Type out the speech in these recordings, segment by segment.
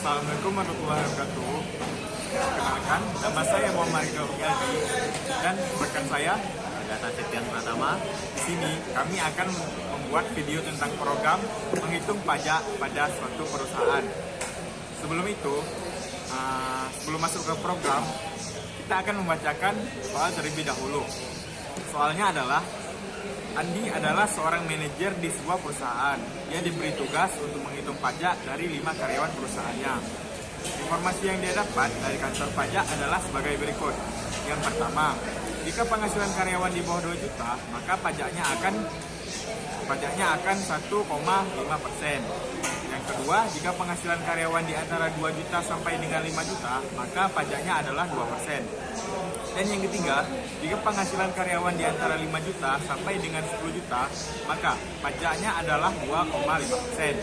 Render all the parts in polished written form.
Assalamualaikum warahmatullahi wabarakatuh. Perkenalkan, nama saya Muhammad Ridho dan rekan saya Data Setian Pratama. di sini kami akan membuat video tentang program menghitung pajak pada suatu perusahaan. Sebelum itu, sebelum masuk ke program, kita akan membacakan soal terlebih dahulu. Soalnya adalah Andi adalah seorang manajer di sebuah perusahaan. Dia diberi tugas untuk menghitung pajak dari 5 karyawan perusahaannya. Informasi yang dia dapat dari kantor pajak adalah sebagai berikut. Yang pertama, jika penghasilan karyawan di bawah 2 juta, maka pajaknya akan 1,5%. Yang kedua, jika penghasilan karyawan di antara 2 juta sampai dengan 5 juta, maka pajaknya adalah 2%. Dan yang ketiga, jika penghasilan karyawan di antara 5 juta sampai dengan 10 juta, maka pajaknya adalah 2,5%.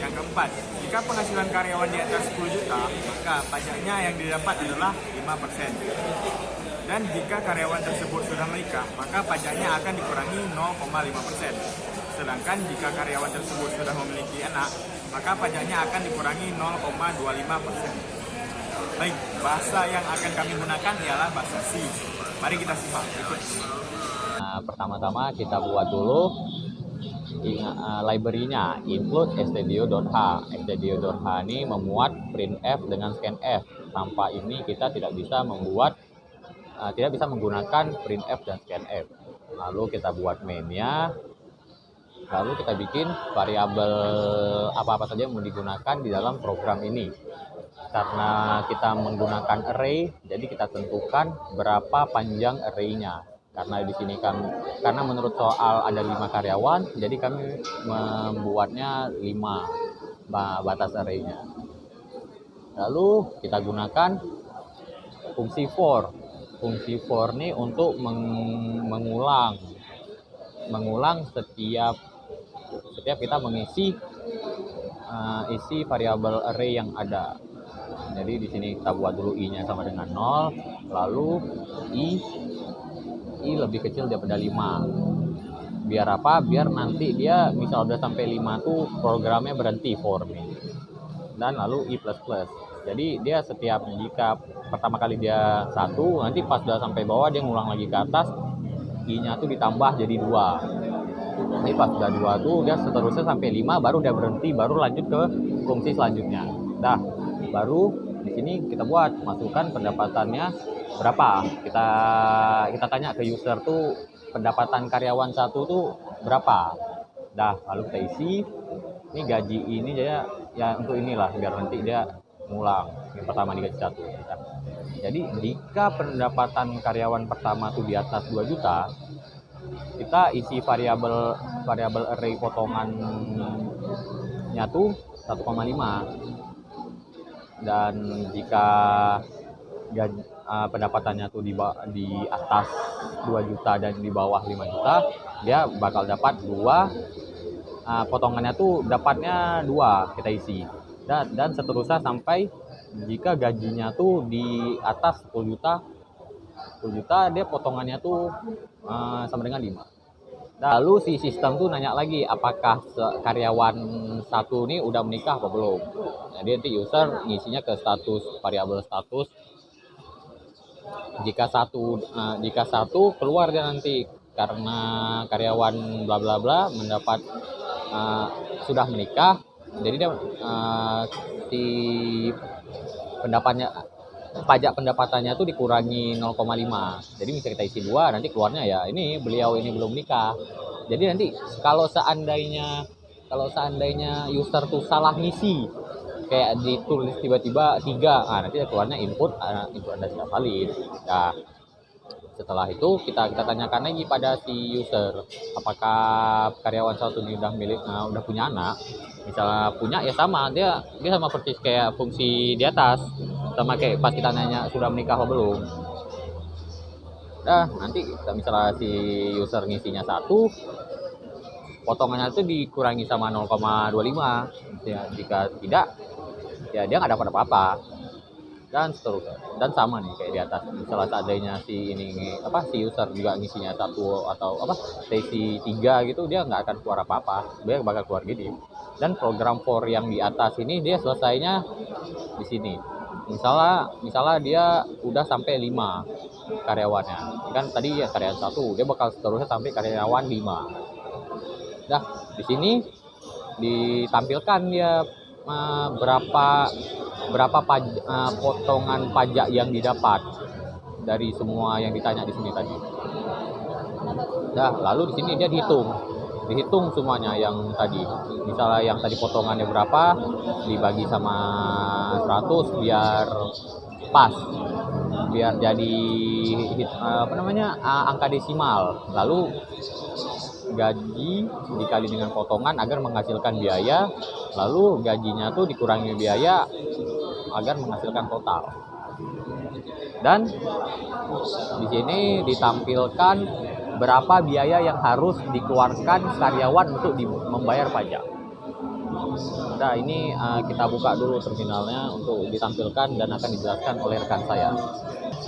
Yang keempat, jika penghasilan karyawan di atas 10 juta, maka pajaknya yang didapat adalah 5%. Dan jika karyawan tersebut sudah menikah, maka pajaknya akan dikurangi 0,5%. Sedangkan jika karyawan tersebut sudah memiliki anak, maka pajaknya akan dikurangi 0,25%. Baik, bahasa yang akan kami gunakan ialah bahasa C. Mari kita simak berikut. Nah, pertama-tama kita buat dulu library-nya include stdio.h. Stdio.h ini memuat printf dengan scanf. Tanpa ini kita tidak bisa menggunakan printf dan scanf. Lalu kita buat main-nya. Lalu kita bikin variabel apa-apa saja yang mau digunakan di dalam program ini. Karena kita menggunakan array, jadi kita tentukan berapa panjang array-nya. Karena di sini karena menurut soal ada 5 karyawan, jadi kami membuatnya 5 batas array-nya. Lalu kita gunakan fungsi for. Fungsi for ini untuk mengulang setiap kita mengisi variabel array yang ada. Jadi di sini kita buat dulu i-nya sama dengan 0, lalu i lebih kecil daripada 5. Biar apa? Biar nanti dia misal udah sampai 5 tuh programnya berhenti for ini. Dan lalu i++. Jadi dia jika pertama kali dia 1, nanti pas udah sampai bawah dia ngulang lagi ke atas, i-nya tuh ditambah jadi 2. Jadi pas udah 2 tuh dia seterusnya sampai 5 baru dia berhenti, baru lanjut ke fungsi selanjutnya. Dah, baru di sini kita buat masukkan pendapatannya berapa. Kita tanya ke user tuh pendapatan karyawan 1 tuh berapa. Dah, lalu kita isi. Ini gaji ini ya untuk inilah biar nanti dia ngulang. Yang pertama digaji 1. Nah, jadi jika pendapatan karyawan pertama tuh di atas 2 juta, kita isi variabel array potongannya tuh 1,5. Dan jika pendapatannya tuh di atas 2 juta dan di bawah 5 juta, dia bakal dapat 2, potongannya tuh dapatnya 2 kita isi. Dan seterusnya sampai jika gajinya tuh di atas 10 juta dia potongannya tuh sama dengan 5. Lalu si sistem tuh nanya lagi apakah karyawan 1 ini udah menikah apa belum. Jadi nanti user ngisinya ke variabel status. Jika satu keluar dia nanti karena karyawan bla bla bla mendapat sudah menikah, jadi dia si pajak pendapatannya tuh dikurangi 0,5. Jadi bisa kita isi 2, nanti keluarnya ya ini beliau ini belum nikah. Jadi nanti kalau seandainya user tuh salah ngisi, kayak ditulis tiba-tiba 3, nanti keluarnya input Anda tidak valid. Nah, setelah itu kita tanyakan lagi pada si user apakah karyawan 1 ini udah punya anak. Misalnya punya ya sama, dia sama persis kayak fungsi di atas, sama kayak pas kita nanya sudah menikah apa belum. Nah, nanti misalnya si user ngisinya 1, potongannya itu dikurangi sama 0,25. Ya, jika tidak ya dia nggak dapat apa-apa. Dan seterusnya. Dan sama nih kayak di atas. Misalnya seandainya si user juga ngisinya 1 atau sesi 3 gitu, dia nggak akan keluar apa-apa. Dia bakal keluar gini. Dan program for yang di atas ini dia selesainya di sini. Misalnya dia udah sampai 5 karyawannya. Kan tadi ya karyawan 1, dia bakal seterusnya sampai karyawan 5. Nah, di sini ditampilkan dia berapa potongan pajak yang didapat dari semua yang ditanya di sini tadi. Nah, lalu di sini dia dihitung semuanya yang tadi. Misalnya yang tadi potongannya berapa, dibagi sama 100 biar pas, biar jadi angka desimal. Lalu gaji dikali dengan potongan agar menghasilkan biaya, lalu gajinya tuh dikurangi biaya agar menghasilkan total. Dan di sini ditampilkan berapa biaya yang harus dikeluarkan karyawan untuk membayar pajak. Nah, ini kita buka dulu terminalnya untuk ditampilkan dan akan dijelaskan oleh rekan saya.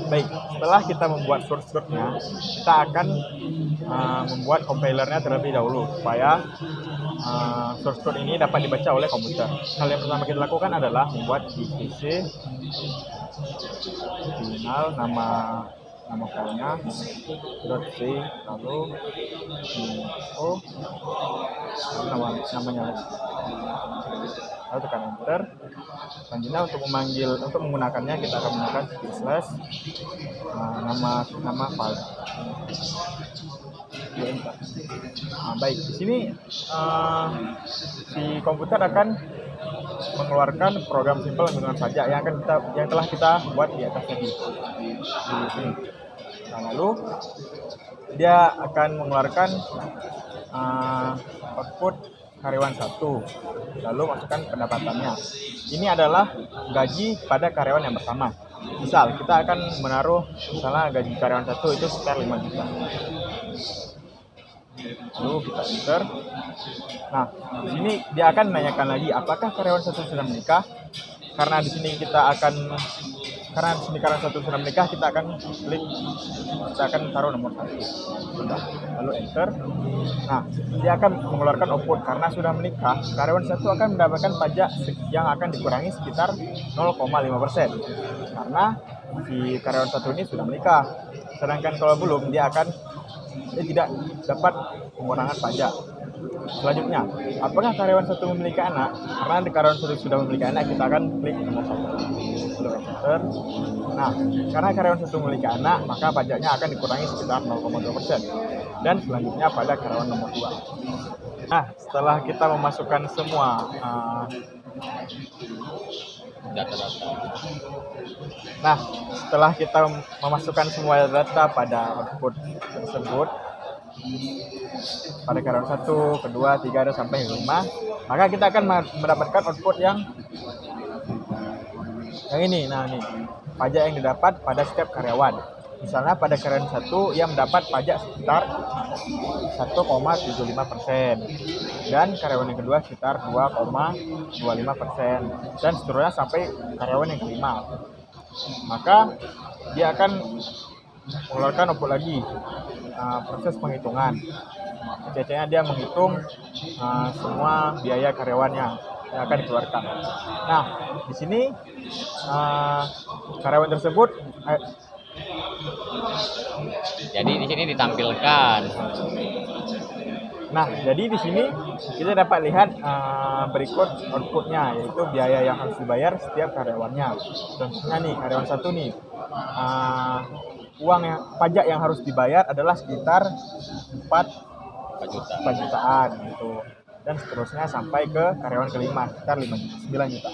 Baik, setelah kita membuat source code-nya, kita akan membuat compilernya terlebih dahulu supaya source code ini dapat dibaca oleh komputer. Hal yang pertama kita lakukan adalah membuat gcc terminal nama filenya .c, lalu info, namanya, lalu tekan enter. Selanjutnya untuk menggunakannya kita akan menggunakan slash nama file. Baik, di sini si komputer akan mengeluarkan program simple menggunakan pajak yang telah kita buat di atas tadi. Di sini. Nah, lalu dia akan mengeluarkan output karyawan 1, lalu masukkan pendapatannya. Ini adalah gaji pada karyawan yang pertama. Misal kita akan menaruh misalnya gaji karyawan 1 itu sekitar 5 juta. Lalu kita enter. Nah, di sini dia akan menanyakan lagi apakah karyawan 1 sudah menikah. Karena di sini karyawan 1 sudah menikah, kita akan taruh nomor 1. Sudah. Lalu enter. Nah, dia akan mengeluarkan output karena sudah menikah. Karyawan 1 akan mendapatkan pajak yang akan dikurangi sekitar 0,5%. Karena si karyawan 1 ini sudah menikah. Sedangkan kalau belum, dia tidak dapat pengurangan pajak. Selanjutnya, apakah karyawan 1 memiliki anak? Karena karyawan 1 sudah memiliki anak, kita akan klik nomor 1. Lalu enter. Nah, karena karyawan 1 memiliki anak, maka pajaknya akan dikurangi sekitar 0,2%. Dan selanjutnya pada karyawan nomor 2. Nah, setelah kita memasukkan semua Data-data. Nah, setelah kita memasukkan semua data pada output tersebut, pada karyawan 1, kedua, 3, dan sampai 5, maka kita akan mendapatkan output yang ini. Nah, ini pajak yang didapat pada setiap karyawan. Misalnya pada karyawan 1 yang mendapat pajak sekitar 1,75%, dan karyawan yang kedua sekitar 2,25%, dan seterusnya sampai karyawan yang kelima. Maka dia akan mengeluarkan output lagi, proses penghitungan. Biasanya dia menghitung semua biaya karyawannya yang akan dikeluarkan. Nah, di sini karyawan tersebut Jadi di sini ditampilkan. Nah, jadi di sini kita dapat lihat berikut outputnya, yaitu biaya yang harus dibayar setiap karyawannya. Contohnya nih, karyawan 1 nih, pajak yang harus dibayar adalah sekitar 4 jutaan gitu. Dan seterusnya sampai ke karyawan kelima sekitar 9 juta.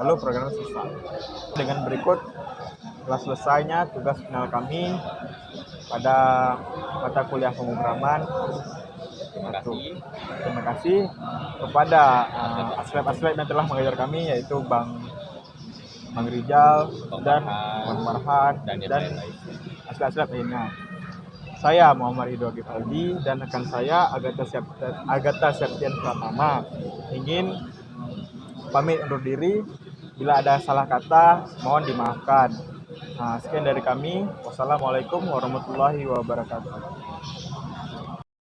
Lalu program selesai. Dengan berikut telah selesainya tugas final kami pada mata kuliah pemrograman. Terima kasih kepada aslep-aslep yang telah mengajar kami, yaitu Bang Rizal dan Bang Marhan dan aslep-aslep lainnya. Saya Muhammad Ridho Gifaldi dan rekan saya Agatha Septian Pratama ingin pamit undur diri. Bila ada salah kata, mohon dimaafkan. Sekian dari kami. Wassalamualaikum warahmatullahi wabarakatuh.